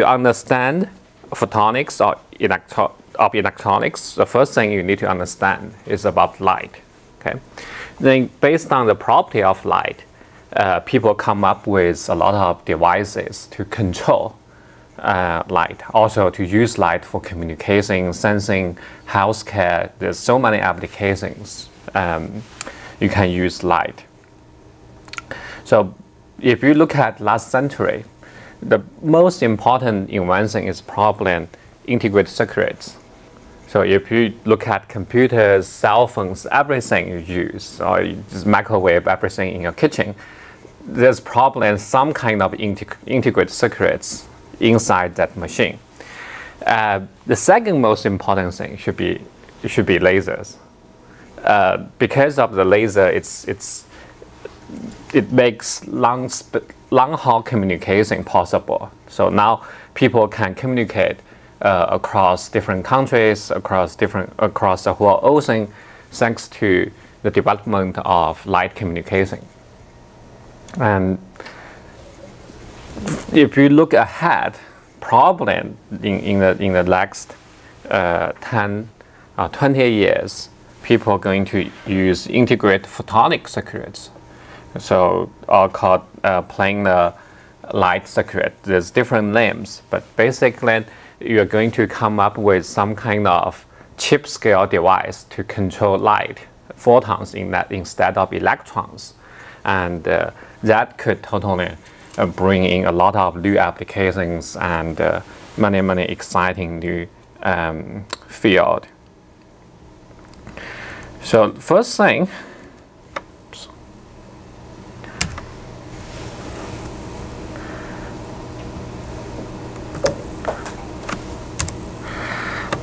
To understand photonics of electronics, the first thing you need to understand is about light. Okay, then based on the property of light, people come up with a lot of devices to control light, also to use light for communication, sensing, healthcare. There's so many applications you can use light. So if you look at last century, the most important invention is probably integrated circuits. So if you look at computers, cell phones, everything you use, or you just microwave everything in your kitchen, there's probably some kind of integrated circuits inside that machine. The second most important thing should be lasers. Because of the laser, it makes long-haul communication possible. So now people can communicate across different countries, across the whole ocean, thanks to the development of light communication. And if you look ahead, probably in the next 10 or 20 years, people are going to use integrated photonic circuits. So are called planar light circuit. There's different names, but basically you're going to come up with some kind of chip scale device to control light, photons in that instead of electrons. And that could totally bring in a lot of new applications and many exciting new field. So first thing,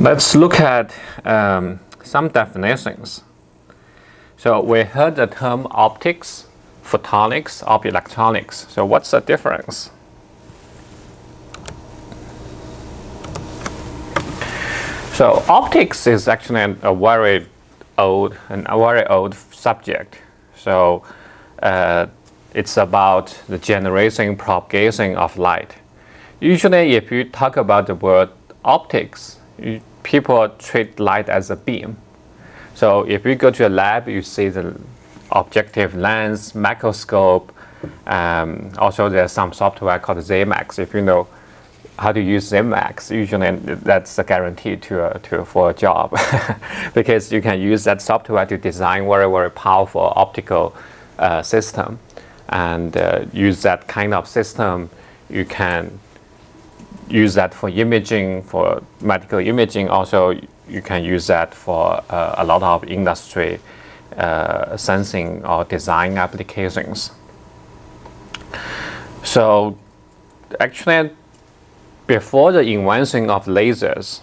let's look at some definitions. So we heard the term optics, photonics of electronics. So what's the difference? So optics is actually a very old subject. So it's about the generation, propagation of light. Usually if you talk about the word optics, people treat light as a beam. So if you go to a lab, you see the objective lens, microscope. Also, there's some software called ZMax. If you know how to use ZMax, usually that's a guarantee for a job because you can use that software to design very powerful optical system, and use that kind of system. You can use that for imaging, for medical imaging. Also, you can use that for a lot of industry sensing or design applications. So actually, before the invention of lasers,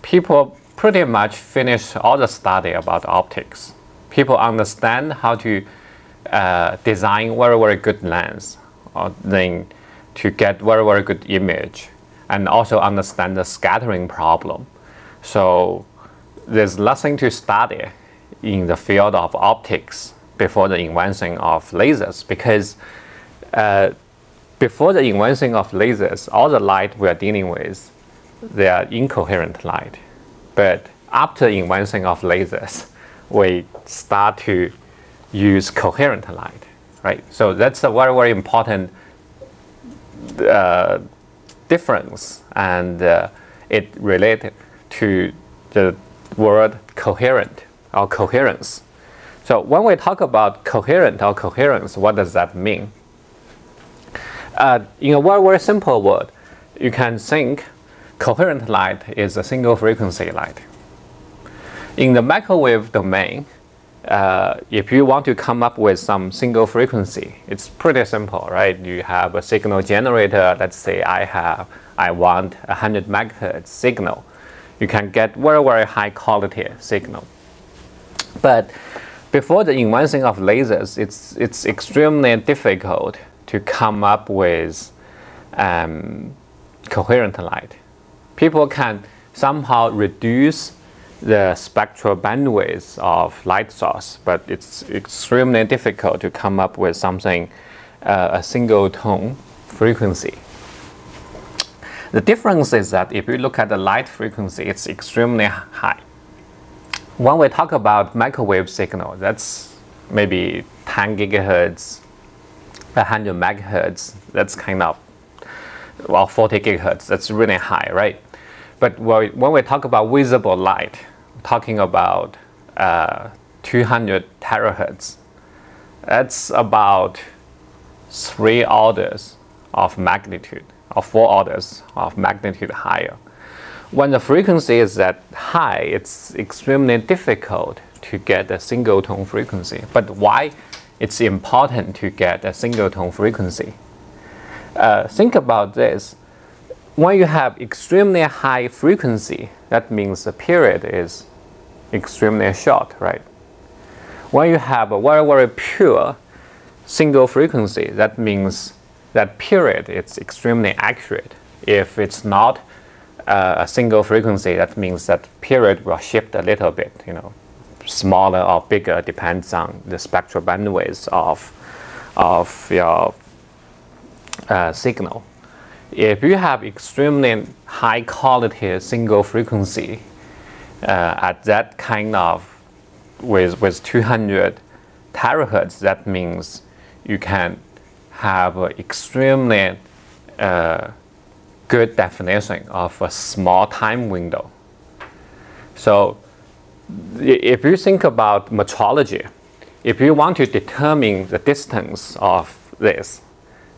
people pretty much finished all the study about optics. People understand how to design very good lens, or then to get very good image, and also understand the scattering problem. So there's nothing to study in the field of optics before the invention of lasers, because before the invention of lasers, all the light we're dealing with, they are incoherent light. But after the invention of lasers, we start to use coherent light, right? So that's a very important difference, and it related to the word coherent or coherence. So when we talk about coherent or coherence, what does that mean? In a very simple word, you can think coherent light is a single frequency light. In the microwave domain, if you want to come up with some single frequency, it's pretty simple, right? You have a signal generator. Let's say I want 100 megahertz signal. You can get very high quality signal. But before the invention of lasers, it's extremely difficult to come up with coherent light. People can somehow reduce the spectral bandwidth of light source, but it's extremely difficult to come up with something, a single tone frequency. The difference is that if you look at the light frequency, it's extremely high. When we talk about microwave signal, that's maybe 10 gigahertz, 100 megahertz, that's kind of, well, 40 gigahertz, that's really high, right? But when we talk about visible light, we're talking about 200 terahertz. That's about 3 orders of magnitude, or 4 orders of magnitude higher. When the frequency is that high, it's extremely difficult to get a single tone frequency. But why it's important to get a single tone frequency? Think about this. When you have extremely high frequency, that means the period is extremely short, right? When you have a very, very pure single frequency, that means that period is extremely accurate. If it's not a single frequency, that means that period will shift a little bit, you know, smaller or bigger, depends on the spectral bandwidth of your signal. If you have extremely high quality single frequency at that kind of with 200 terahertz, that means you can have an extremely good definition of a small time window. So if you think about metrology, if you want to determine the distance of this,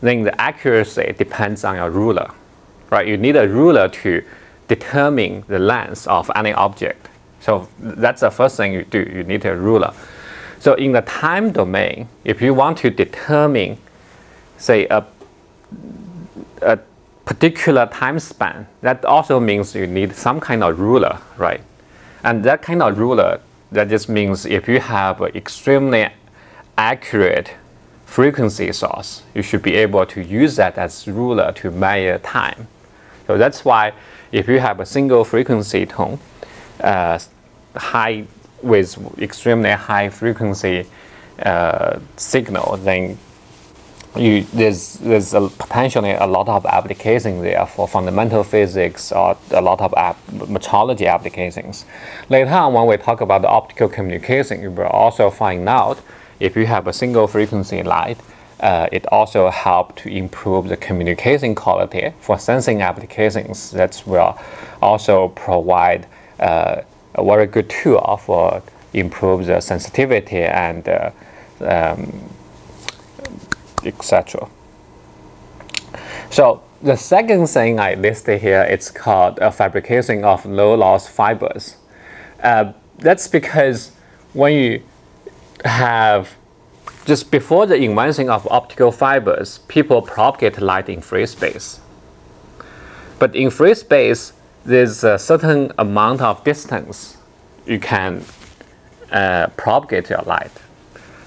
then the accuracy depends on your ruler, right? You need a ruler to determine the length of any object. So that's the first thing you do, you need a ruler. So in the time domain, if you want to determine, say, a particular time span, that also means you need some kind of ruler, right? And that kind of ruler, that just means if you have an extremely accurate frequency source, you should be able to use that as ruler to measure time. So that's why if you have a single frequency tone, high with extremely high frequency signal, then there's potentially a lot of applications there for fundamental physics or a lot of metrology applications. Later on, when we talk about the optical communication, you will also find out if you have a single frequency light, it also helps to improve the communication quality for sensing applications. That will also provide a very good tool for improve the sensitivity and etc. So the second thing I listed here, it's called fabrication of low loss fibers. That's because when you have, just before the invention of optical fibers, people propagate light in free space. But in free space, there's a certain amount of distance you can propagate your light.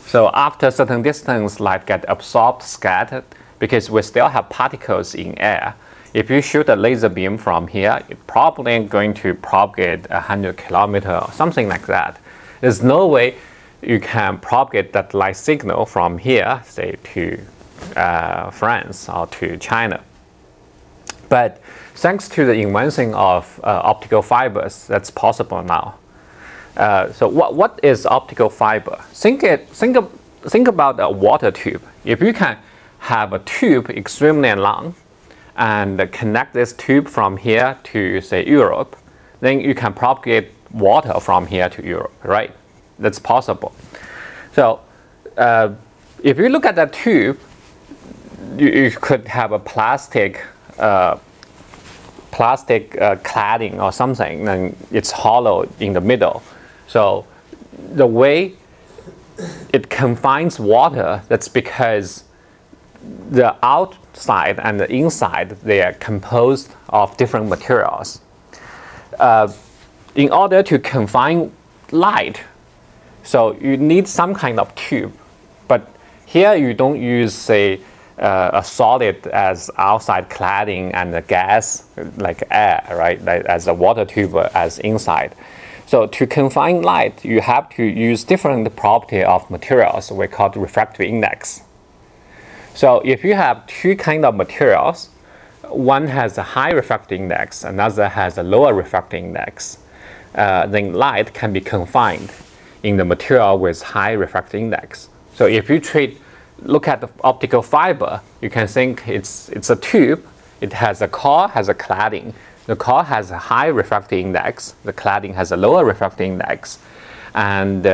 So after a certain distance, light gets absorbed, scattered, because we still have particles in air. If you shoot a laser beam from here, it's probably going to propagate 100 kilometers or something like that. There's no way you can propagate that light signal from here, say, to France or to China. But thanks to the invention of optical fibers, that's possible now. So what is optical fiber? Think about a water tube. If you can have a tube extremely long and connect this tube from here to, say, Europe, then you can propagate water from here to Europe, right? That's possible. So if you look at that tube, you could have a plastic cladding or something, and it's hollow in the middle. So the way it confines water, that's because the outside and the inside, they are composed of different materials. In order to confine light, so you need some kind of tube. But here you don't use, say, a solid as outside cladding and a gas like air, right? Like as a water tube as inside. So to confine light, you have to use different property of materials we call refractive index. So if you have two kind of materials, one has a high refractive index, another has a lower refractive index, then light can be confined in the material with high refractive index. So if you look at the optical fiber, you can think it's a tube. It has a core, has a cladding. The core has a high refractive index. The cladding has a lower refractive index. And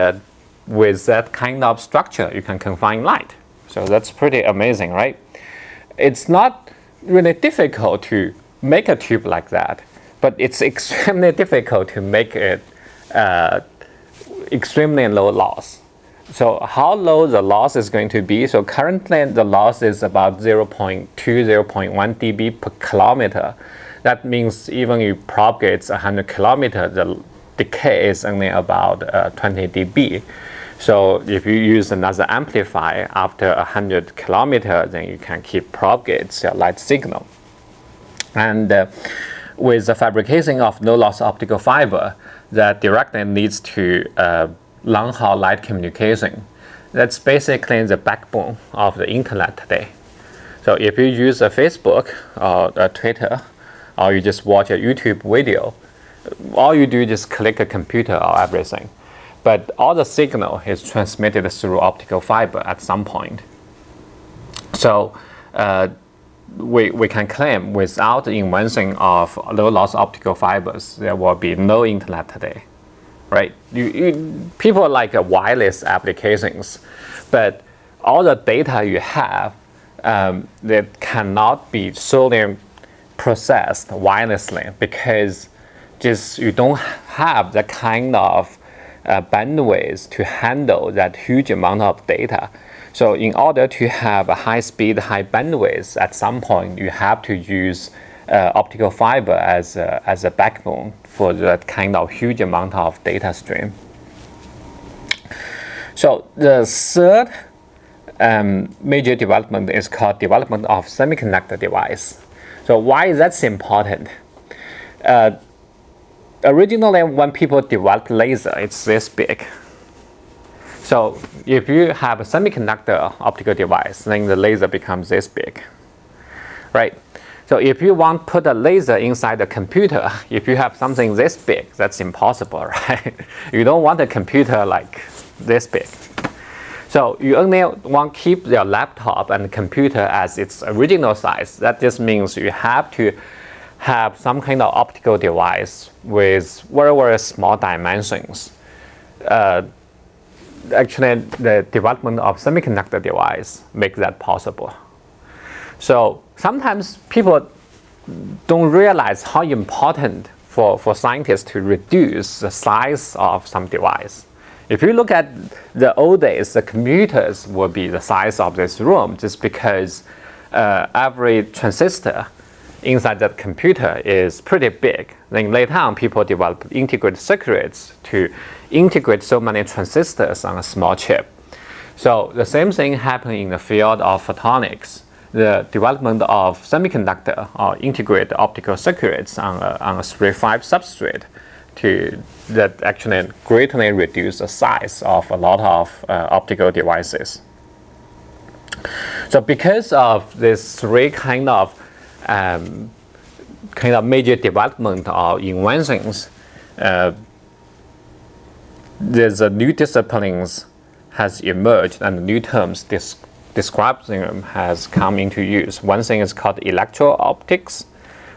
with that kind of structure, you can confine light. So that's pretty amazing, right? It's not really difficult to make a tube like that, but it's extremely difficult to make it extremely low loss. So how low the loss is going to be? So currently the loss is about 0.2, 0.1 dB per kilometer. That means even if you propagate 100 kilometers, the decay is only about 20 dB. So if you use another amplifier after 100 kilometers, then you can keep propagate your light signal. And with the fabrication of no loss optical fiber, that directly leads to long haul light communication. That's basically the backbone of the internet today. So if you use a Facebook or a Twitter, or you just watch a YouTube video, all you do is just click a computer or everything. But all the signal is transmitted through optical fiber at some point. So we can claim without the invention of low loss optical fibers, there will be no internet today, right? People like wireless applications, but all the data you have that cannot be solely processed wirelessly because just you don't have the kind of bandwidth to handle that huge amount of data. So in order to have a high speed, high bandwidth, at some point you have to use optical fiber as a backbone for that kind of huge amount of data stream. So the third major development is called development of semiconductor device. So why is that important? Originally, when people developed laser, it's this big. So if you have a semiconductor optical device, then the laser becomes this big, right? So if you want to put a laser inside a computer, if you have something this big, that's impossible, right? You don't want a computer like this big. So you only want to keep your laptop and computer as its original size. That just means you have to have some kind of optical device with very, very small dimensions. Actually, the development of semiconductor device makes that possible. So sometimes people don't realize how important for scientists to reduce the size of some device. If you look at the old days, the computers will be the size of this room just because every transistor inside that computer is pretty big. Then later on, people developed integrated circuits to integrate so many transistors on a small chip. So the same thing happened in the field of photonics. The development of semiconductor or integrated optical circuits on a 3-5 substrate that actually greatly reduce the size of a lot of optical devices. So because of this three kind of major development or inventions, there's a new disciplines has emerged and new terms describing them has come into use. One thing is called electro-optics.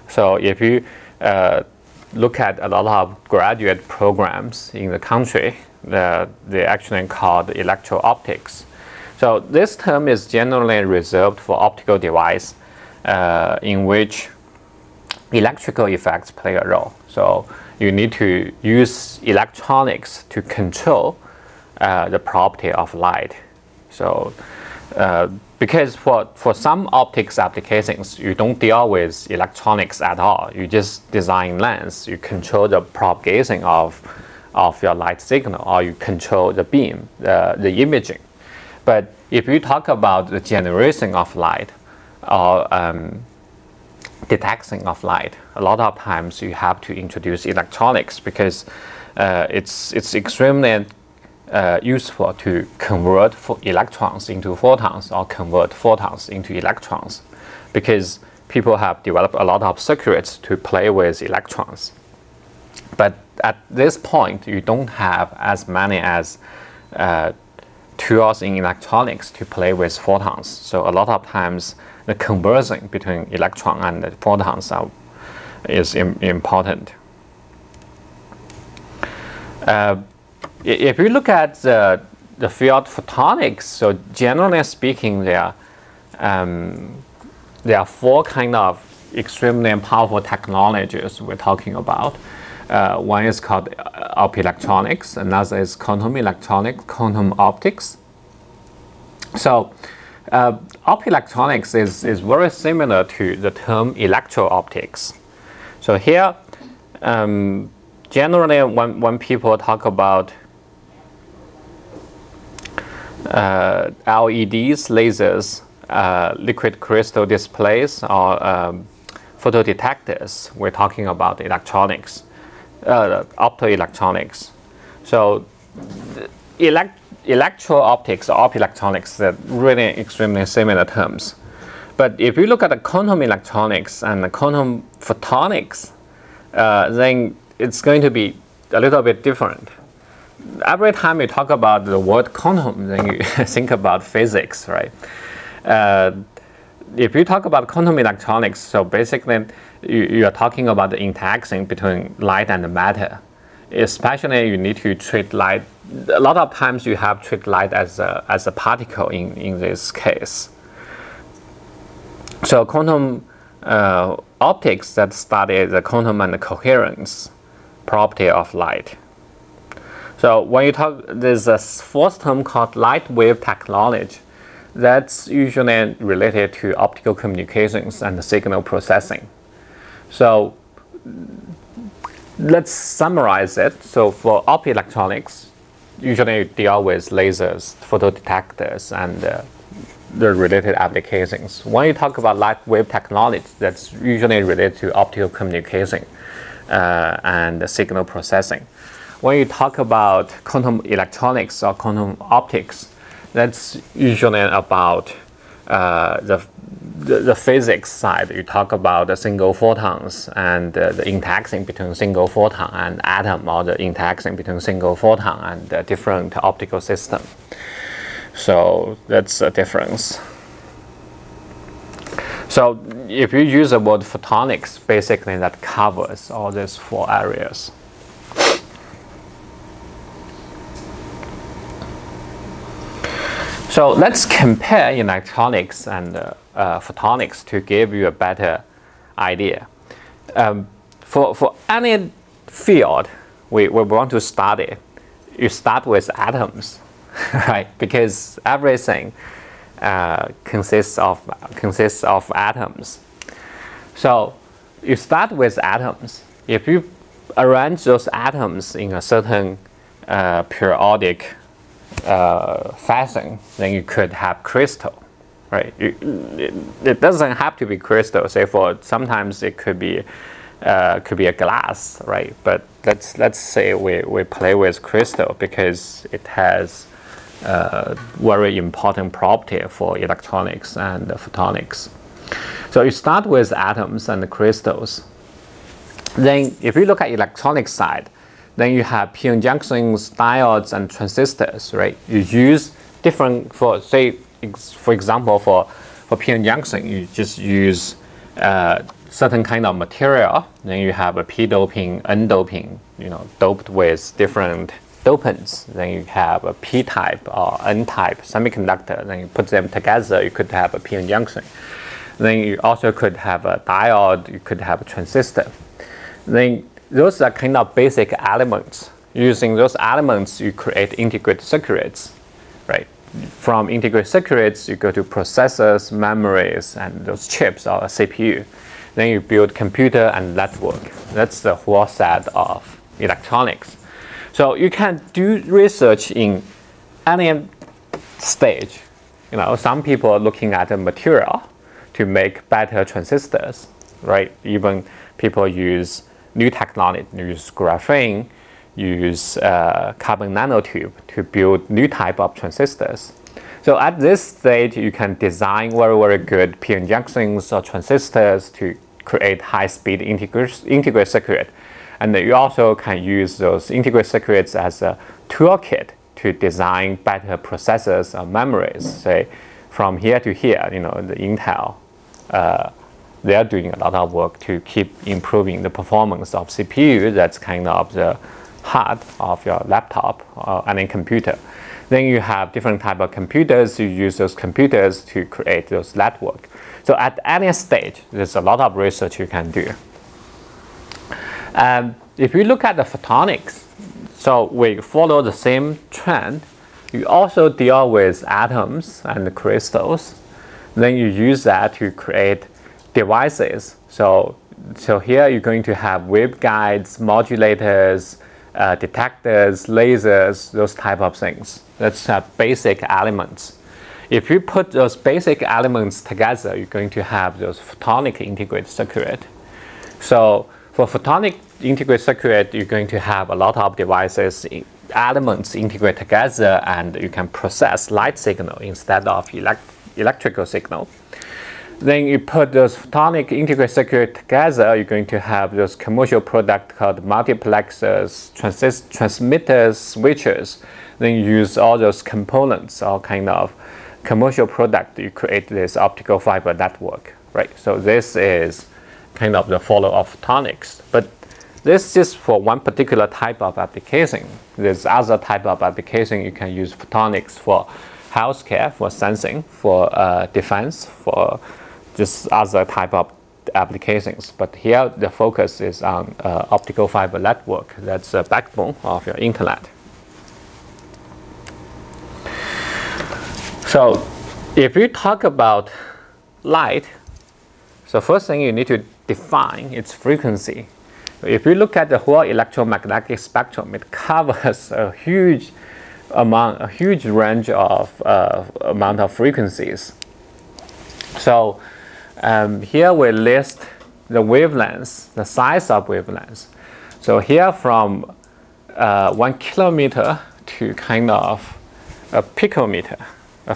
So if you look at a lot of graduate programs in the country, they actually called electro-optics. So this term is generally reserved for optical device in which electrical effects play a role. So you need to use electronics to control the property of light. So because for some optics applications, you don't deal with electronics at all. You just design lens. You control the propagation of your light signal, or you control the beam, the imaging. But if you talk about the generation of light or detection of light, a lot of times you have to introduce electronics because it's extremely useful to convert electrons into photons or convert photons into electrons, because people have developed a lot of circuits to play with electrons. But at this point, you don't have as many as tools in electronics to play with photons. So a lot of times, the conversion between electron and the photons is important. If you look at the field photonics, so generally speaking, there are four kind of extremely powerful technologies we're talking about. One is called optoelectronics, another is quantum electronics, quantum optics. So optoelectronics is very similar to the term electro-optics. So here, generally when people talk about LEDs, lasers, liquid crystal displays, or photodetectors, we're talking about electronics, optoelectronics. So electro-optics or optoelectronics are really extremely similar terms. But if you look at the quantum electronics and the quantum photonics, then it's going to be a little bit different. Every time you talk about the word quantum, then you think about physics, right? If you talk about quantum electronics, so basically you are talking about the interaction between light and matter. Especially you need to treat light, a lot of times you have treat light as a particle in this case. So quantum optics that study the quantum and the coherence property of light. So when you talk, there's a fourth term called light wave technology. That's usually related to optical communications and signal processing. So let's summarize it. So for optoelectronics, usually you deal with lasers, photodetectors, and the related applications. When you talk about light wave technology, that's usually related to optical communication and signal processing. When you talk about quantum electronics or quantum optics, that's usually about the physics side. You talk about the single photons and the interaction between single photon and atom, or the interaction between single photon and the different optical system. So that's a difference. So if you use the word photonics, basically that covers all these four areas. So let's compare electronics and photonics to give you a better idea. For any field we want to study, you start with atoms, right? Because everything consists of atoms. So you start with atoms. If you arrange those atoms in a certain periodic fashion, then you could have crystal, right? It doesn't have to be crystal. Say for sometimes it could be a glass, right? But let's say we play with crystal because it has very important property for electronics and photonics. So you start with atoms and the crystals. Then if you look at electronic side, then you have p-n junctions, diodes, and transistors, right? You use different, for example, for p-n junction, you just use certain kind of material. Then you have a p-doping, n-doping, doped with different dopants. Then you have a p-type or n-type semiconductor. Then you put them together, you could have a p-n junction. Then you also could have a diode, you could have a transistor. Then those are kind of basic elements. Using those elements, you create integrated circuits, right? From integrated circuits, you go to processors, memories, and those chips or a CPU. Then you build computer and network. That's the whole set of electronics. So you can do research in any stage. Some people are looking at the material to make better transistors, right? Even people use new technology, use graphene, use carbon nanotube to build new type of transistors. So at this stage, you can design very, very good p-n junctions or transistors to create high-speed integrated circuit. And you also can use those integrated circuits as a toolkit to design better processors or memories. Say, from here to here, the Intel, they are doing a lot of work to keep improving the performance of CPU. That's kind of the heart of your laptop or any computer. Then you have different type of computers. You use those computers to create those network. So at any stage, there's a lot of research you can do. If you look at the photonics, so we follow the same trend. You also deal with atoms and crystals. Then you use that to create devices. So here you're going to have waveguides, modulators, detectors, lasers, those type of things. That's basic elements. If you put those basic elements together, you're going to have those photonic integrated circuit. So for photonic integrated circuit, you're going to have a lot of devices, elements integrate together, and you can process light signal instead of electrical signal. Then you put those photonic integrated circuit together, you're going to have those commercial product called multiplexers, transmitters, switches. Then you use all those components, all kind of commercial product, you create this optical fiber network, right? So this is kind of the follow of photonics. But this is for one particular type of application. There's other type of application you can use photonics for healthcare, for sensing, for defense, for just other type of applications. But here the focus is on optical fiber network. That's the backbone of your internet. So if you talk about light, so first thing you need to define its frequency. If you look at the whole electromagnetic spectrum, it covers a huge range of amount of frequencies. So here we list the wavelengths, the size of wavelengths. So here from 1 kilometer to kind of a picometer, a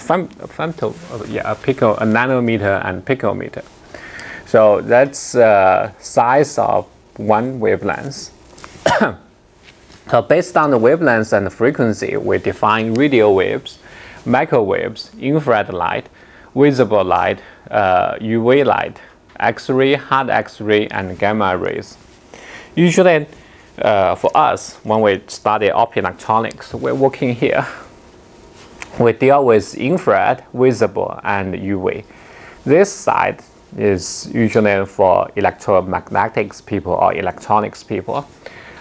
nanometer and picometer. So that's size of one wavelength. So based on the wavelengths and the frequency, we define radio waves, microwaves, infrared light, visible light, UV light, X-ray, hard X-ray, and gamma rays. Usually, for us, when we study optoelectronics, we're working here. We deal with infrared, visible, and UV. This side is usually for electromagnetics people or electronics people.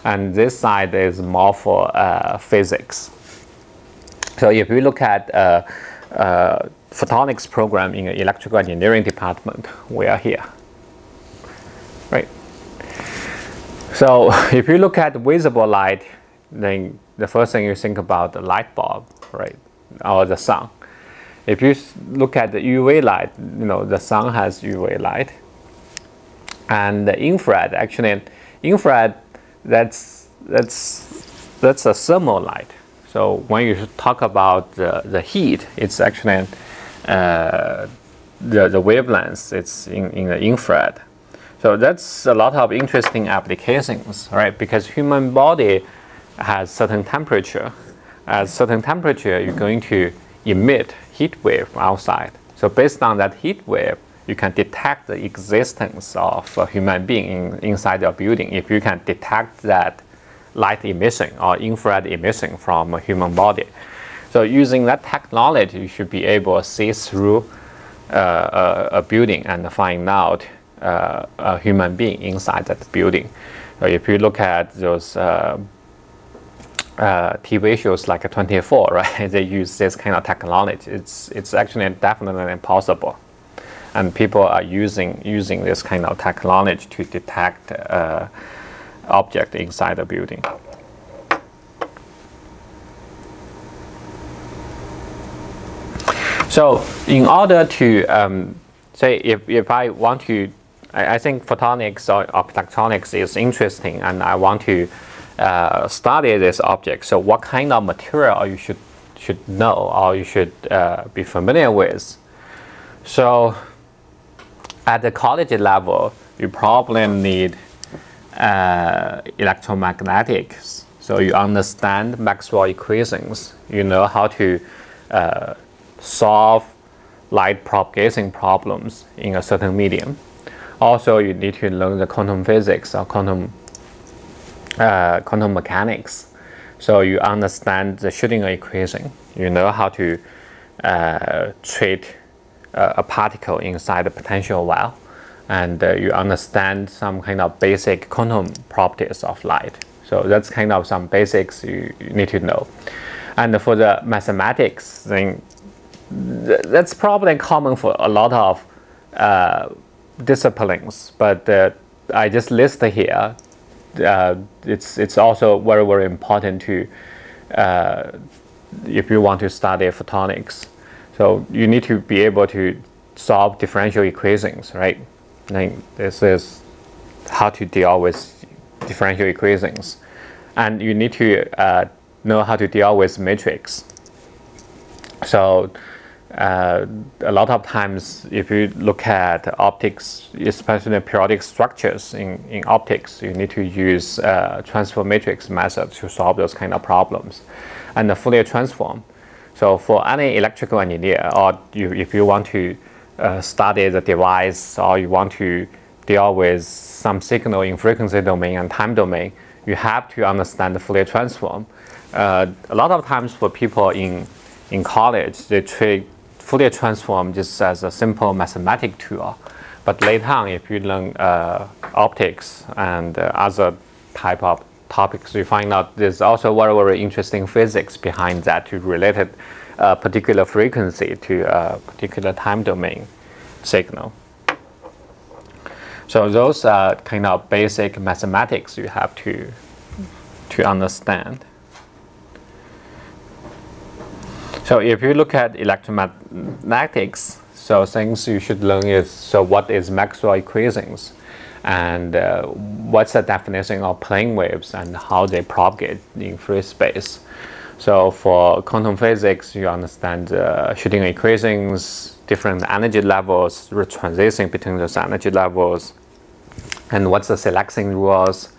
And this side is more for physics. So if you look at photonics program in the electrical engineering department, we are here, right? So if you look at visible light, then the first thing you think about the light bulb, right, or the sun. If you look at the UV light, the sun has UV light, and the infrared, actually, infrared, that's a thermal light. So when you talk about the heat, it's actually the wavelengths. It's in the infrared. So that's a lot of interesting applications, right? Because human body has certain temperature. At certain temperature, you're going to emit heat wave outside. So based on that heat wave, you can detect the existence of a human being inside your building if you can detect that light emission or infrared emission from a human body. So using that technology, you should be able to see through a building and find out a human being inside that building. So if you look at those TV shows like 24, right? They use this kind of technology. It's actually definitely impossible, and people are using this kind of technology to detect object inside a building. So in order to say if I want to, I think photonics or optoelectronics is interesting, and I want to study this object. So what kind of material you know or you should be familiar with. So at the college level, you probably need electromagnetics. So you understand Maxwell equations. You know how to solve light propagation problems in a certain medium. Also, you need to learn the quantum physics or quantum mechanics. So you understand the Schrödinger equation. You know how to treat a particle inside the potential well. And you understand some kind of basic quantum properties of light. So that's kind of some basics you need to know. And for the mathematics thing, that's probably common for a lot of disciplines, but I just list here. It's also very, very important to if you want to study photonics. So you need to be able to solve differential equations, right? Like this is how to deal with differential equations, and you need to know how to deal with matrix. So a lot of times, if you look at optics, especially periodic structures in optics, you need to use transform matrix method to solve those kind of problems, and the Fourier transform. So for any electrical engineer, or if you want to study the device, or you want to deal with some signal in frequency domain and time domain, you have to understand the Fourier transform. A lot of times for people in college, they treat Fourier transform just as a simple mathematical tool. But later on, if you learn optics and other type of topics, you find out there's also very, very interesting physics behind that to relate a particular frequency to a particular time domain signal. So those are kind of basic mathematics you have to understand. So if you look at electromagnetics, so things you should learn is, so what is Maxwell equations, and what's the definition of plane waves and how they propagate in free space. So for quantum physics, you understand Schrödinger equations, different energy levels, the transition between those energy levels, and what's the selection rules,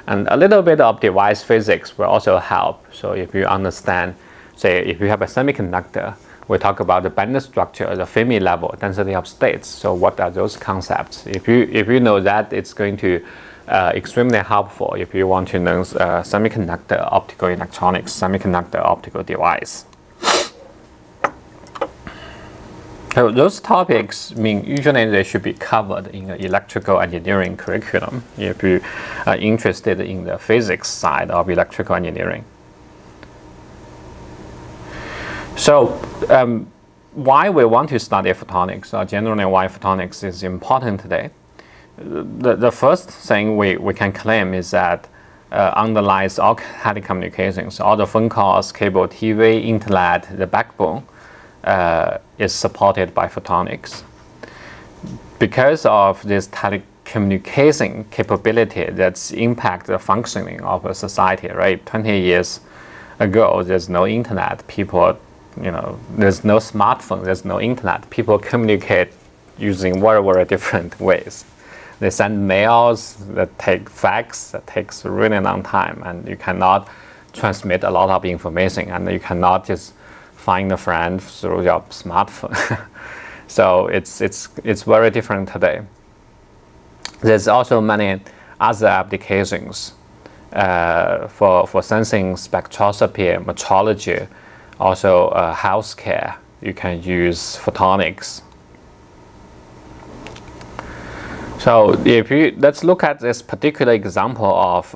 and a little bit of device physics will also help. So if you understand, say, if you have a semiconductor, we talk about the band structure, the Fermi level, density of states. So what are those concepts? If you know that, it's going to extremely helpful if you want to learn semiconductor optical electronics, semiconductor optical device. So those topics mean usually they should be covered in the electrical engineering curriculum if you are interested in the physics side of electrical engineering. So why we want to study photonics, or generally why photonics is important today? The first thing we can claim is that underlies all telecommunications, all the phone calls, cable TV, internet, the backbone is supported by photonics. Because of this telecommunication capability that's impact the functioning of a society, right? 20 years ago, there's no internet. People, there's no smartphone, there's no internet. People communicate using very, very different ways. They send mails that take fax, that takes a really long time, and you cannot transmit a lot of information, and you cannot just find a friend through your smartphone. So it's very different today. There's also many other applications for sensing, spectroscopy, metrology, also healthcare. You can use photonics. So let's look at this particular example of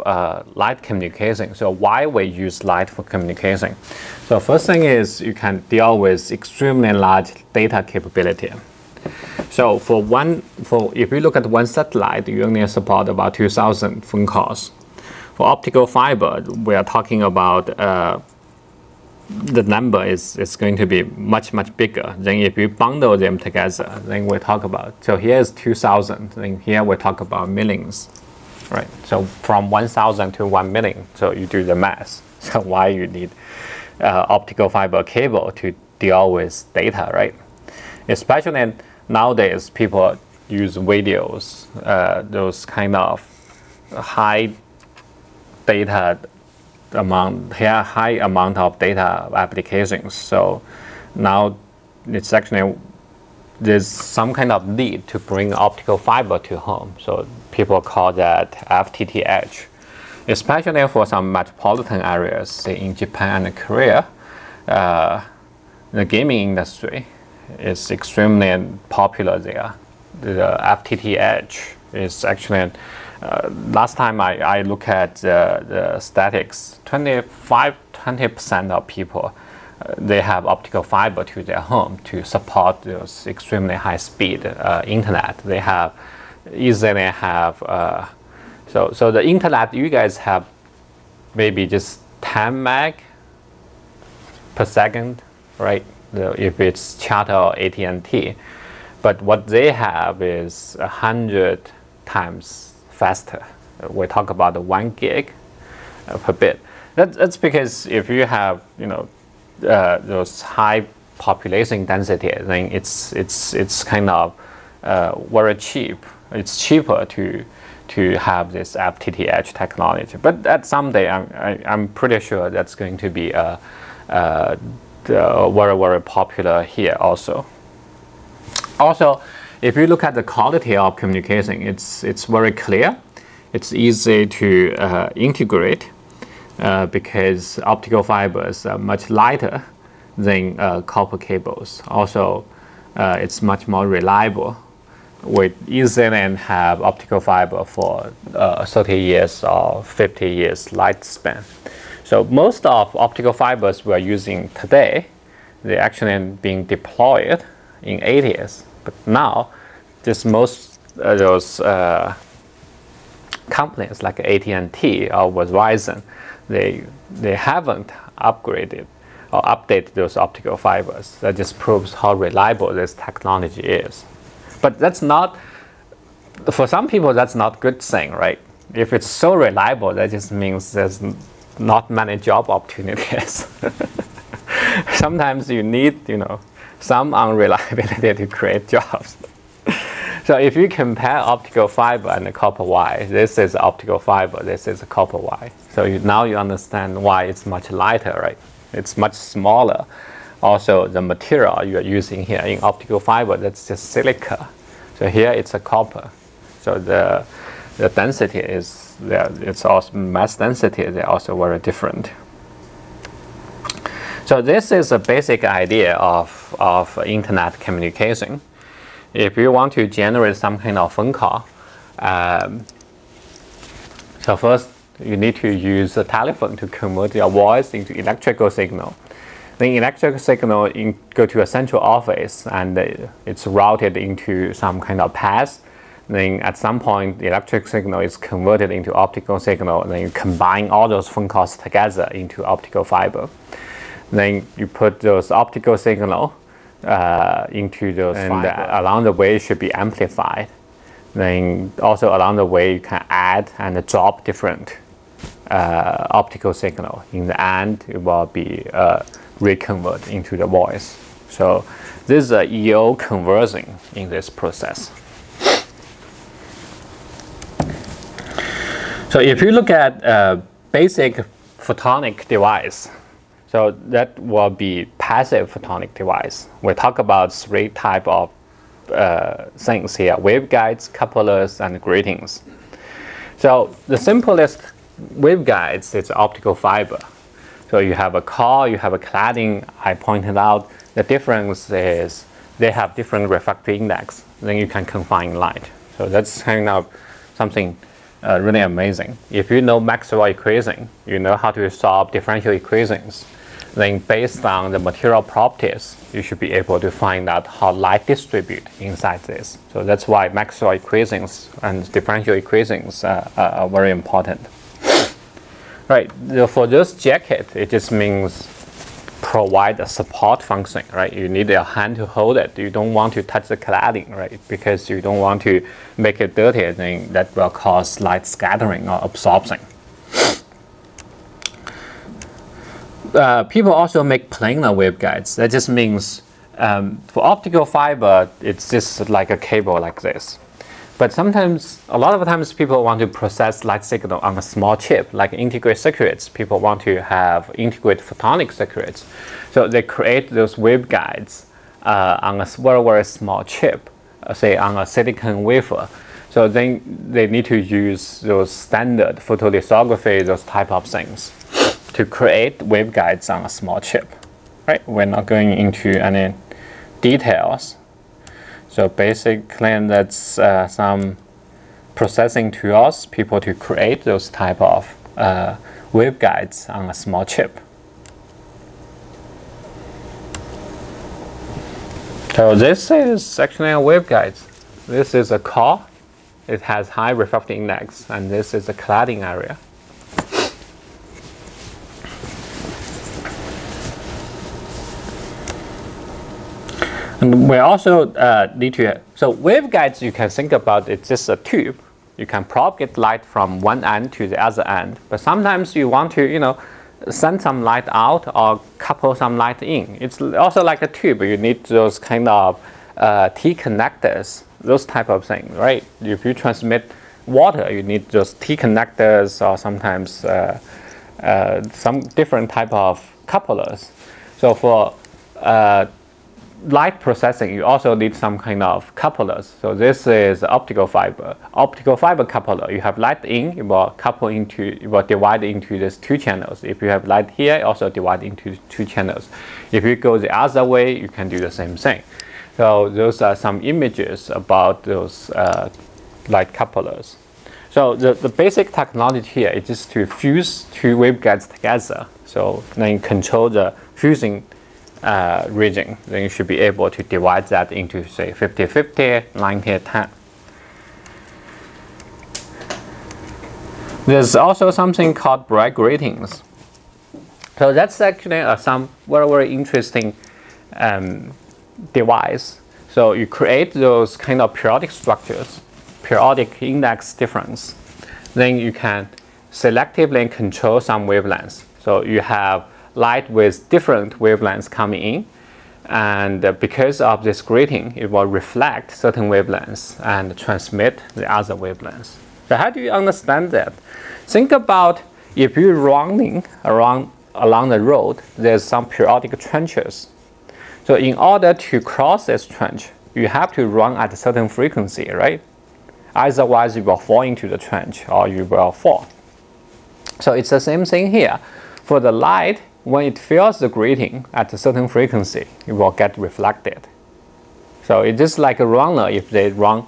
light communication. So why we use light for communication? So first thing is you can deal with extremely large data capability. So if you look at one satellite, you only support about 2,000 phone calls. For optical fiber, we are talking about the number is going to be much, much bigger. Then if you bundle them together, then we talk about, so here is 2,000, then here we talk about millions, right? So from 1,000 to 1 million, so you do the math. So why you need optical fiber cable to deal with data, right? Especially nowadays, people use videos, those kind of high amount of data applications. So now it's actually there's some kind of need to bring optical fiber to home. So people call that FTTH, especially for some metropolitan areas, say in Japan and Korea. The gaming industry is extremely popular there. The FTTH is actually, last time I look at the statistics, 20% of people, they have optical fiber to their home to support those extremely high speed internet. They have easily have, so the internet you guys have maybe just 10 meg per second, right? If it's Charter or AT&T, but what they have is 100 times faster. We talk about the 1 gig per bit. That's because if you have those high population density, then it's kind of very cheap. It's cheaper to have this FTTH technology. But that someday, I'm pretty sure that's going to be very, very popular here also. Also, if you look at the quality of communication, it's very clear. It's easy to integrate because optical fibers are much lighter than copper cables. Also, it's much more reliable. We easily have optical fiber for 30 years or 50 years lifespan. So most of optical fibers we're using today, they're actually being deployed in 80s. But now, just most those companies like AT&T or Verizon, they haven't upgraded or updated those optical fibers. That just proves how reliable this technology is. But that's not, for some people, that's not a good thing, right? If it's so reliable, that just means there's not many job opportunities. Sometimes you need, some unreliability to create jobs. So if you compare optical fiber and the copper wire, this is optical fiber, this is a copper wire. So now you understand why it's much lighter, right? It's much smaller. Also, the material you are using here in optical fiber, that's just silica. So here it's a copper. So the density is there. It's also mass density. They're also very different. So this is a basic idea of internet communication. If you want to generate some kind of phone call, so first you need to use a telephone to convert your voice into electrical signal. Then electrical signal go to a central office and it's routed into some kind of path. Then at some point the electric signal is converted into optical signal, and then you combine all those phone calls together into optical fiber. Then you put those optical signal into those and along the way it should be amplified. Then also along the way you can add and drop different optical signal. In the end it will be reconvert into the voice. So this is a EO conversion in this process. So if you look at a basic photonic device, so that will be passive photonic device. We talk about 3 types of things here: waveguides, couplers, and gratings. So the simplest waveguides is optical fiber. So you have a core, you have a cladding. I pointed out the difference is they have different refractive index. Then you can confine light. So that's kind of something really amazing. If you know Maxwell equation, you know how to solve differential equations. Then based on the material properties, you should be able to find out how light distribute inside this. So that's why Maxwell equations and differential equations are very important. Right, for this jacket, it just means provide a support function, right? You need a hand to hold it. You don't want to touch the cladding, right? Because you don't want to make it dirty, then that will cause light scattering or absorption. people also make planar waveguides. That just means for optical fiber, it's just like a cable like this. But sometimes, a lot of times, people want to process light signal on a small chip, like integrated circuits. People want to have integrated photonic circuits. So they create those waveguides on a very, very small chip, say on a silicon wafer. So then they need to use those standard photolithography, those type of things, to create waveguides on a small chip. Right? We're not going into any details. So basically, that's some processing tools, people to create those type of waveguides on a small chip. So this is actually a waveguide. This is a core. It has high refractive index, and this is a cladding area. And we also need to, so waveguides, you can think about it's just a tube. You can propagate light from one end to the other end. But sometimes you want to, send some light out or couple some light in. It's also like a tube. You need those kind of T connectors, those type of things, right? If you transmit water, you need those T connectors or sometimes some different type of couplers. So for light processing, you also need some kind of couplers. So this is optical fiber. Optical fiber coupler. You have light in, it will divide into these two channels. If you have light here, also divide into two channels. If you go the other way, you can do the same thing. So those are some images about those light couplers. So the basic technology here is just to fuse two waveguides together. So then you control the fusing region, then you should be able to divide that into, say, 50-50, 90-10. There's also something called bright gratings. So that's actually some very, very interesting device. So you create those kind of periodic structures, periodic index difference. Then you can selectively control some wavelengths. So you have light with different wavelengths coming in, and because of this grating, it will reflect certain wavelengths and transmit the other wavelengths. So how do you understand that? Think about if you're running along the road, there's some periodic trenches. So in order to cross this trench, you have to run at a certain frequency, right? Otherwise, you will fall into the trench or you will fall. So it's the same thing here. For the light, when it feels the grating at a certain frequency, it will get reflected. So it's just like a runner. If they run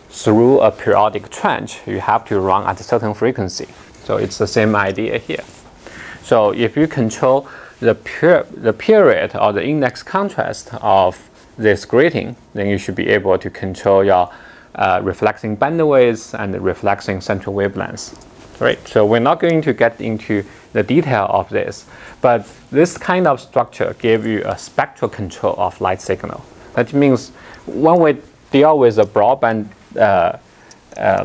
through a periodic trench, you have to run at a certain frequency. So it's the same idea here. So if you control the period or the index contrast of this grating, then you should be able to control your reflecting bandwidth and the reflecting central wavelengths. Right? So we're not going to get into the detail of this, but this kind of structure gives you a spectral control of light signal. That means when we deal with a broadband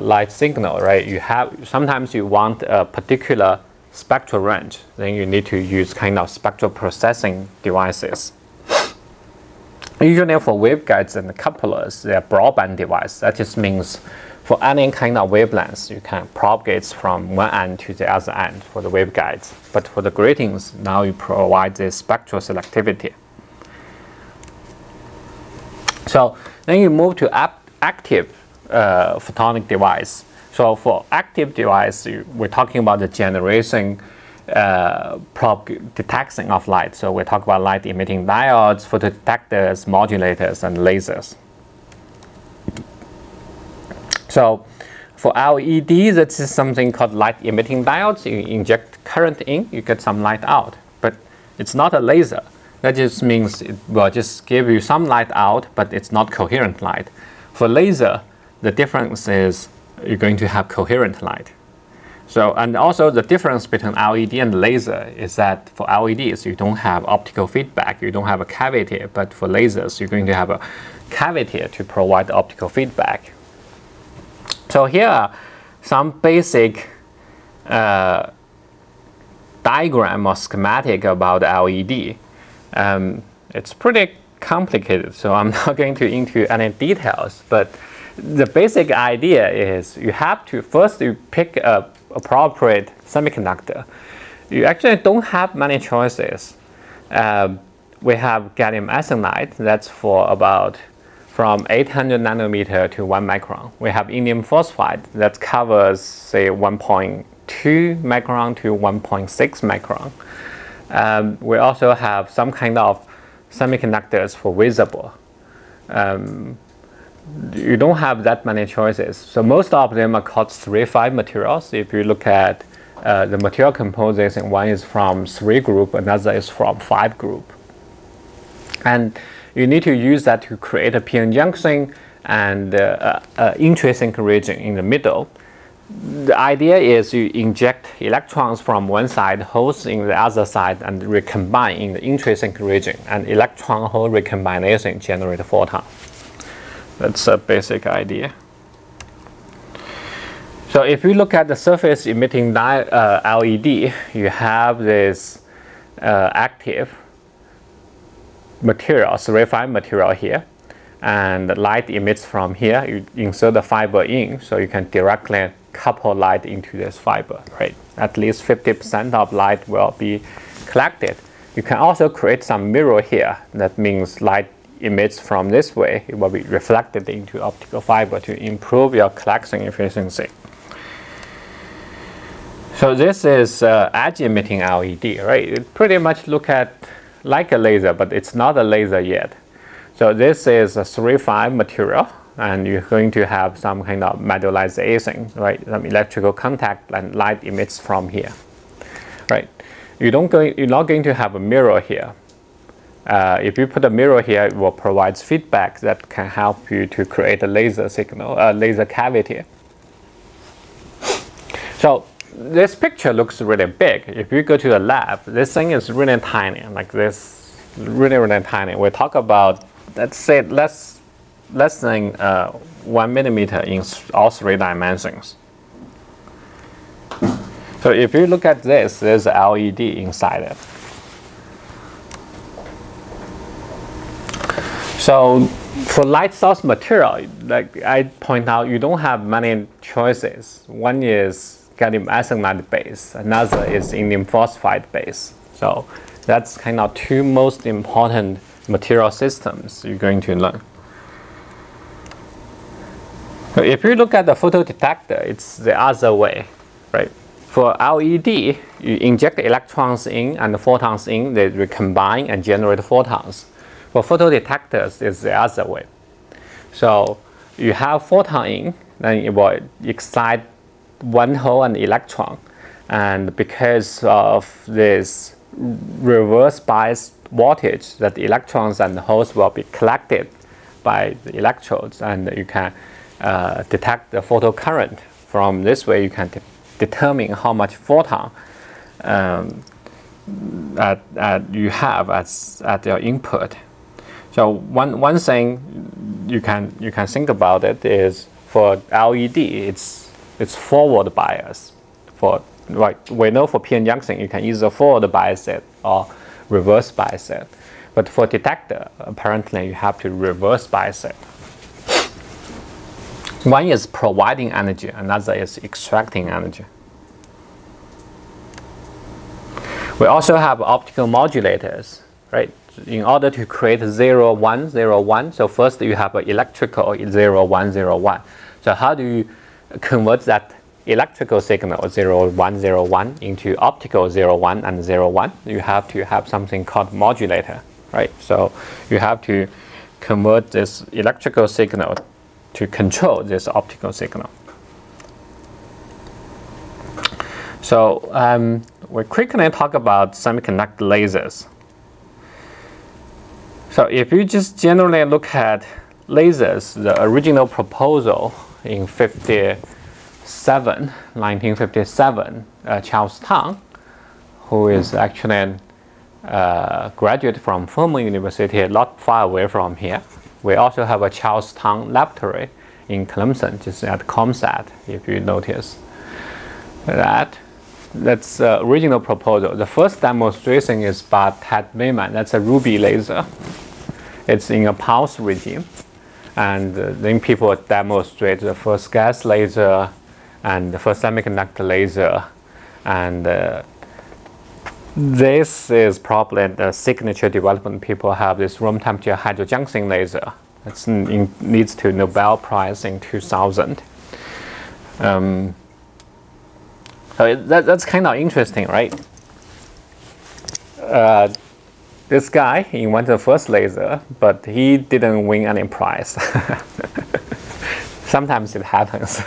light signal, right? Sometimes you want a particular spectral range, then you need to use kind of spectral processing devices. Usually for waveguides and couplers, they are broadband device. That just means for any kind of wavelengths, you can propagate from one end to the other end for the waveguides. But for the gratings, now you provide this spectral selectivity. So then you move to active photonic device. So for active device, we're talking about the generation detection of light. So we talk about light emitting diodes, photodetectors, modulators, and lasers. So for LED, that is something called light emitting diodes. You inject current in, you get some light out. But it's not a laser. That just means it will just give you some light out, but it's not coherent light. For laser, the difference is you're going to have coherent light. So, and also the difference between LED and laser is that for LEDs, you don't have optical feedback, you don't have a cavity, but for lasers, you're going to have a cavity to provide optical feedback. So here are some basic diodes diagram or schematic about LED. It's pretty complicated, so I'm not going to into any details, but the basic idea is you have to first you pick a appropriate semiconductor. You actually don't have many choices. We have gallium arsenide, that's for about from 800 nanometer to 1 micron. We have indium phosphide that covers say 1.2 micron to 1.6 micron. We also have some kind of semiconductors for visible. You don't have that many choices. So most of them are called 3-5 materials. If you look at the material composition, one is from 3 group, another is from 5 group. And you need to use that to create a p-n junction and intrinsic region in the middle. The idea is you inject electrons from one side, holes in the other side, and recombine in the intrinsic region, and electron-hole recombination generate a photon. That's a basic idea. So if you look at the surface emitting LED, you have this active material, 3-5 material here, and the light emits from here. You insert the fiber in, so you can directly couple light into this fiber, right? At least 50% of light will be collected. You can also create some mirror here. That means light emits from this way, it will be reflected into optical fiber to improve your collection efficiency. So this is edge emitting LED, right? It pretty much look at like a laser, but it's not a laser yet. So this is a 3-5 material, and you're going to have some kind of metallization, right? Some electrical contact, and light emits from here, right? You're not going to have a mirror here. If you put a mirror here, it will provide feedback that can help you to create a laser signal, laser cavity. So this picture looks really big. If you go to the lab, this thing is really tiny, like this, really tiny. We talk about, let's say, less than 1 millimeter in all 3 dimensions. So if you look at this, there's a LED inside it. So for light source material, like I point out, you don't have many choices. One is gallium arsenide base, another is indium phosphide base. So that's kind of 2 most important material systems you're going to learn. So if you look at the photodetector, it's the other way, right? For LED, you inject electrons in and photons in, they recombine and generate photons. For photodetectors, it's the other way. So you have photon in, then it will excite one hole and electron, and because of this reverse bias voltage, that the electrons and the holes will be collected by the electrodes, and you can detect the photocurrent. From this way, you can determine how much photon you have at your input. So one thing you can think about it is for LED, it's forward bias. For right, we know for p-n junction you can either forward bias it or reverse bias it, but for detector apparently you have to reverse bias it. One is providing energy, another is extracting energy. We also have optical modulators, right? In order to create 0, 1, 0, 1, so first you have an electrical 0, 1, 0, 1. So how do you convert that electrical signal 0, 1, 0, 1 into optical 0, 1 and 0, 1? You have to have something called modulator, right? So you have to convert this electrical signal to control this optical signal. So we quickly talk about semiconductor lasers. So if you just generally look at lasers, the original proposal in 1957, Charles Tang, who is actually a graduate from Furman University, not far away from here. We also have a Charles Tang laboratory in Clemson, just at ComSat, if you notice that. That's original proposal. The first demonstration is by Ted Mayman. That's a ruby laser. It's in a pulse regime. And then people demonstrate the first gas laser and the first semiconductor laser. And this is probably the signature development. People have this room temperature hydrojunction laser. It leads to Nobel Prize in 2000. So that's kind of interesting, right? This guy invented the first laser, but he didn't win any prize. Sometimes it happens.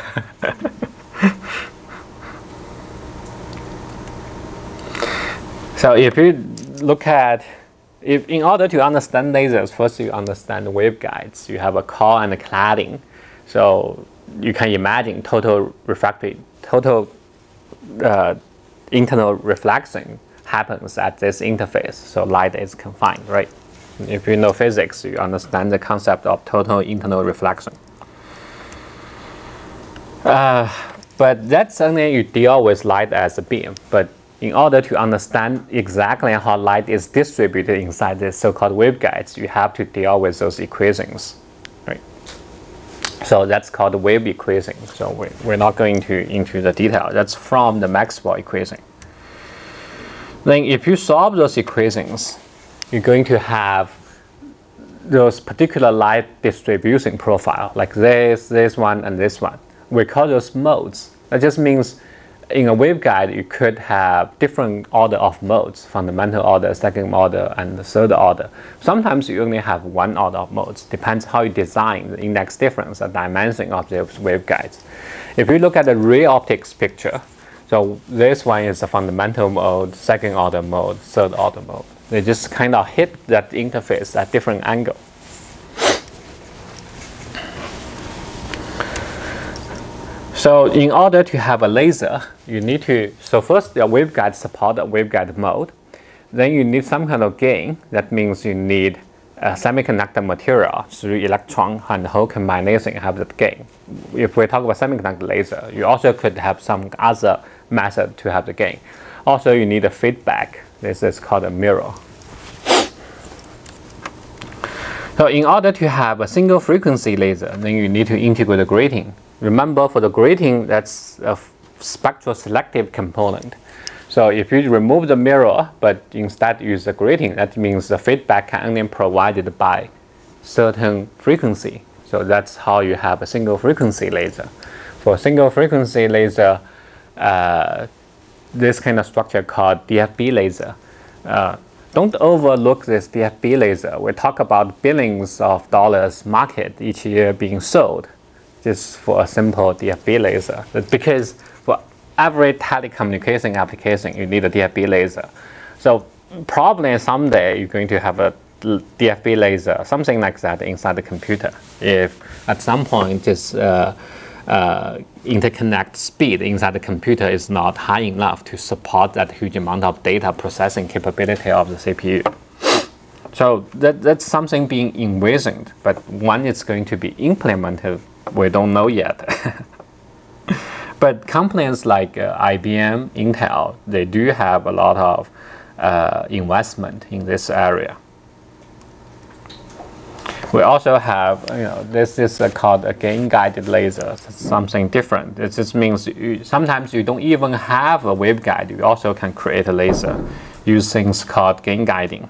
So if you look at, in order to understand lasers, first you understand the waveguides. You have a core and a cladding. So you can imagine total internal reflection happens at this interface. So light is confined, right? If you know physics, you understand the concept of total internal reflection. But that's only you deal with light as a beam. But in order to understand exactly how light is distributed inside the so-called waveguides, you have to deal with those equations, right? So that's called the wave equation. So we're not going into the detail. That's from the Maxwell equation. Then if you solve those equations, you're going to have those particular light distribution profile, like this one, and this one. We call those modes. That just means in a waveguide, you could have different order of modes, fundamental order, second order, and the third order. Sometimes you only have one order of modes. Depends how you design the index difference, the dimension of those waveguides. If you look at the ray optics picture, so this one is a fundamental mode, second order mode, third order mode. They just kind of hit that interface at different angle. So in order to have a laser, you need to, so first the waveguide support a waveguide mode. Then you need some kind of gain. That means you need a semiconductor material through electron and the whole combination have that gain. If we talk about semiconductor laser, you also could have some other method to have the gain. Also, you need a feedback. This is called a mirror. So in order to have a single frequency laser, then you need to integrate the grating. Remember, for the grating, that's a spectral selective component. So if you remove the mirror, but instead use the grating, that means the feedback can only be provided by certain frequency. So that's how you have a single frequency laser. For a single frequency laser, this kind of structure called DFB laser. Don't overlook this DFB laser. We talk about billions of dollars market each year being sold just for a simple DFB laser. That's because for every telecommunication application, you need a DFB laser. So probably someday you're going to have a DFB laser, something like that inside the computer. If at some point this interconnect speed inside the computer is not high enough to support that huge amount of data processing capability of the CPU. So that's something being envisioned, but when it's going to be implemented, we don't know yet. But companies like IBM, Intel, they do have a lot of investment in this area. We also have, this is called a gain-guided laser. It's something different. It just means sometimes you don't even have a waveguide. You also can create a laser using things called gain guiding.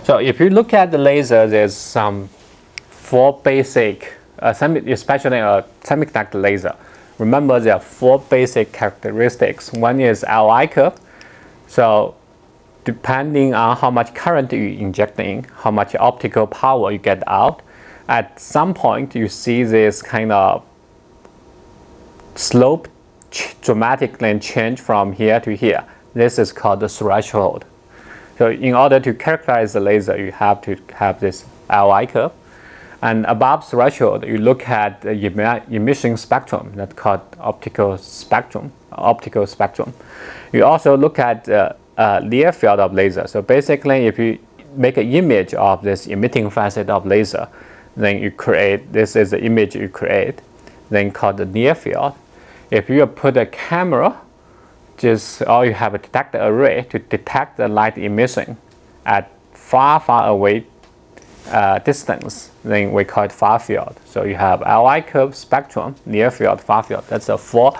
So if you look at the laser, there's some four basic, especially a semiconductor laser. Remember, there are four basic characteristics. One is Li curve. So depending on how much current you inject in, how much optical power you get out, at some point you see this kind of slope dramatically change from here to here. This is called the threshold. So in order to characterize the laser, you have to have this Li curve. And above threshold, you look at the emission spectrum, that's called optical spectrum. You also look at near field of laser. So basically, if you make an image of this emitting facet of laser, then you create, this is the image you create, then called the near field. If you put a camera or you have a detector array to detect the light emission at far away distance, then we call it far field. So you have Li curve spectrum, near field, far field. That's the 4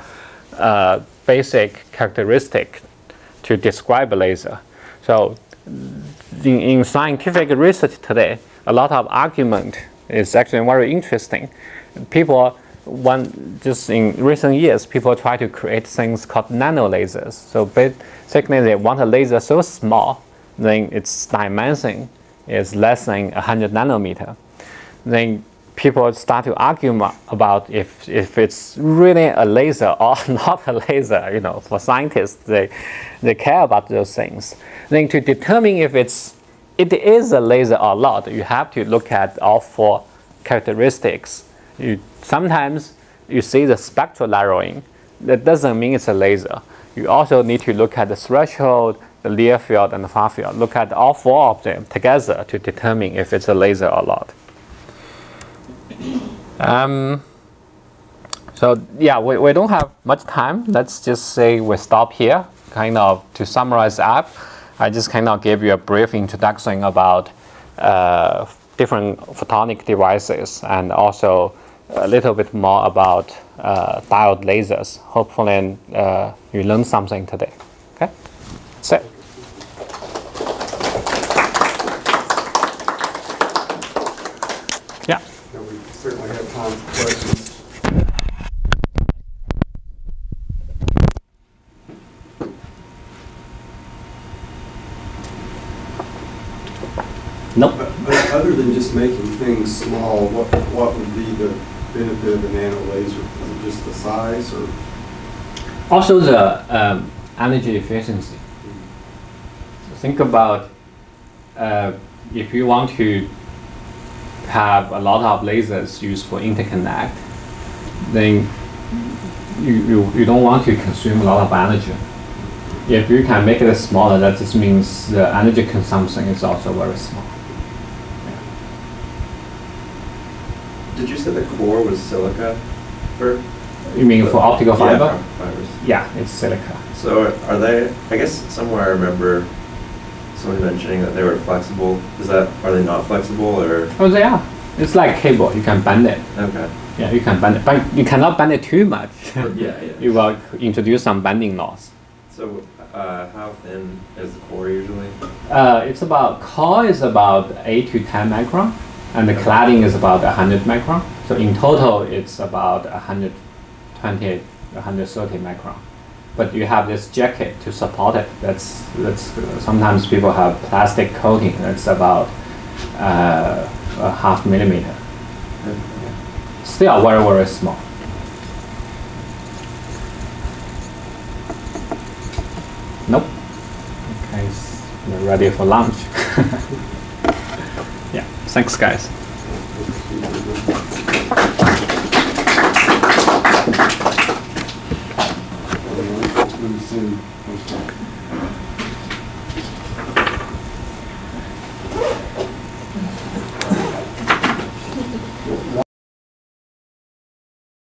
basic characteristic to describe a laser. So in scientific research today, a lot of argument is actually very interesting. People just in recent years, people try to create things called nano lasers. So basically, they want a laser so small, then its dimension is less than 100 nanometer. Then people start to argue about if it's really a laser or not a laser. You know, for scientists, they care about those things. Then to determine if it is a laser or not, you have to look at all 4 characteristics. Sometimes you see the spectral narrowing. That doesn't mean it's a laser. You also need to look at the threshold, the near field, and the far field. Look at all 4 of them together to determine if it's a laser or not. So yeah, we don't have much time. Let's just say we stop here. Kind of to summarize up, I just kind of gave you a brief introduction about different photonic devices and also a little bit more about diode lasers. Hopefully you learned something today. Okay, that's it. Yeah. We certainly have time for questions. Nope. But other than just making things small, what would be the benefit of a nano laser? Is it just the size, or? Also the energy efficiency. Think about if you want to have a lot of lasers used for interconnect, then you don't want to consume a lot of energy. If you can make it smaller, that just means the energy consumption is also very small. Did you say the core was silica? You mean for optical fiber? Yeah, fibers. Yeah, it's silica. So are they, I guess somewhere I remember someone mentioning that they were flexible. Are they not flexible, or? Oh, they are. It's like cable. You can bend it. Okay. Yeah, you can bend it, but you cannot bend it too much. Yeah. You will introduce some bending loss. So how thin is the core usually? Core is about 8 to 10 micron, and the cladding is about 100 micron. So in total, it's about 120, 130 micron. But you have this jacket to support it. That's sometimes people have plastic coating. That's about a half millimeter. Still very, very small. Nope. Okay, we're ready for lunch. Yeah, thanks guys.